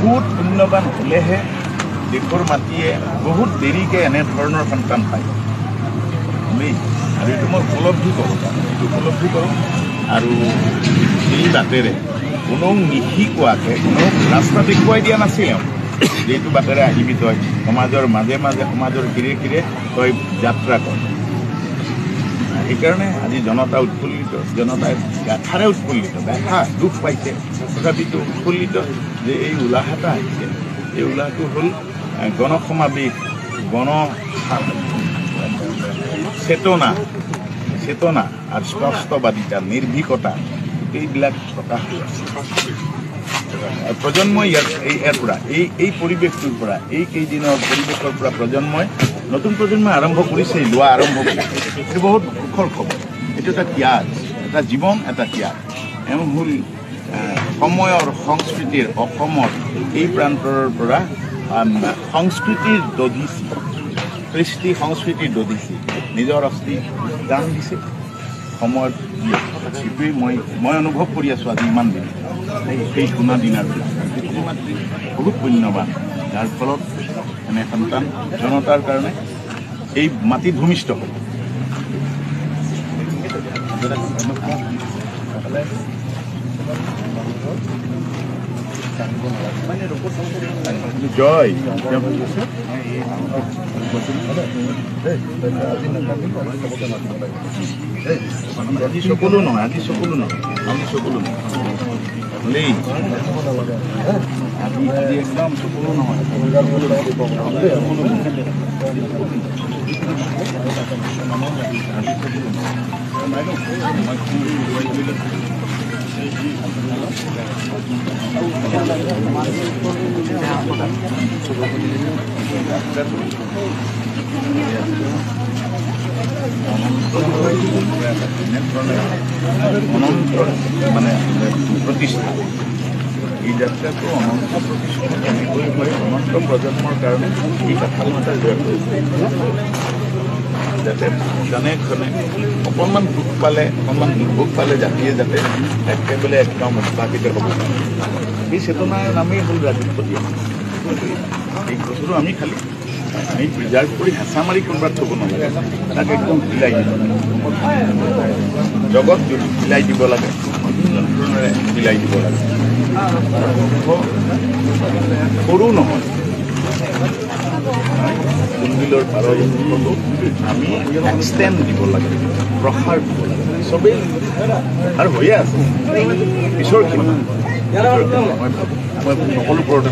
বহুত পুণ্যবান হলেহে দেশৰ মাটিয়ে বহুত দেৰিকৈ এনেধৰণৰ সন্তান পায় দেই। আৰু এইটো মই উপলব্ধি কৰোঁ আৰু এই বাটেৰে কোনেও নিশিকোৱাকৈ কোনেও ৰাস্তা দেখুৱাই দিয়া নাছিলে যিটো বাটেৰে আহিবি তই সমাজৰ মাজে মাজে সমাজৰ কিৰে কিৰে তই যাত্ৰা কৰ। সেইকাৰণে আজি জনতা উৎফুল্লিত, জনতাই গাথাৰে উৎফুল্লিত, গাথা দুখ পাইছে তথাপিতো উৎফুল্লিত যে এই উলাহ এটা আহিছে। এই উলাহটো হ'ল গণসমাৱেশ, চেতনা আৰু স্পষ্টবাদিতা, নিৰ্ভীকতা এইবিলাক প্ৰকাশ হৈ আছে। প্ৰজন্মই ইয়াৰ পৰা এই পৰিৱেশটোৰ পৰা এই কেইদিনৰ পৰিৱেশৰ পৰা নতুন প্ৰজন্মই আৰম্ভ কৰিছে, লোৱা আৰম্ভ কৰিছে। এইটো বহুত সুখৰ খবৰ। এইটো এটা ত্যাগ, এটা জীৱন, এটা ত্যাগ। এওঁ হ'ল সময়ৰ সংস্কৃতিৰ অসমৰ এই প্ৰান্তৰ পৰা সংস্কৃতিৰ দধিচি, কৃষ্টি সংস্কৃতিৰ দধিচি নিজৰ অস্থি দান দিছে সময়ত। সেইটোৱেই মই অনুভৱ কৰি আছোঁ আজি ইমান দিন সেই পুনা দিনাৰ মাতৃ বহুত পুণ্যৱান, যাৰ ফলত এনে সন্তান জনতাৰ কাৰণে এই মাটিত ভূমিষ্ঠ হ'ল। জয় আজি চকুলো নহয় দেই, আজি একদম চকুলো নহয়। অনন্ত মানে প্ৰতিষ্ঠা, এই যাত্ৰাটো অনন্ত প্ৰতিষ্ঠা এনেকৈ হয় অনন্ত প্ৰজন্মৰ কাৰণে এই কাঠামো এটা জয় কৰিছে, যাতে জনে খনে অকণমান দুখ পালে জাতিয়ে যাতে একেবাৰে একদম উৎসাহিত হ'ব। এই চেতনাৰ নামেই হ'ল ৰাজনীতি। এই বস্তুটো আমি খালি প্ৰিজাৰ্ভ কৰি হেঁচা মাৰি কোনোবাত থ'ব নালাগে, তাক একদম বিলাই দিব লাগে, জগত বিলাই দিব লাগে, বিভিন্ন ধৰণেৰে বিলাই দিব লাগে। সৰু নহয়, জোনবিলৰ পাৰৰ আমি এক্সটেণ্ড দিব লাগে, প্ৰসাৰ দিব লাগে, চবেই আৰু হৈয়ে আছে। পিছৰ কিমান মই সকলো ওপৰতে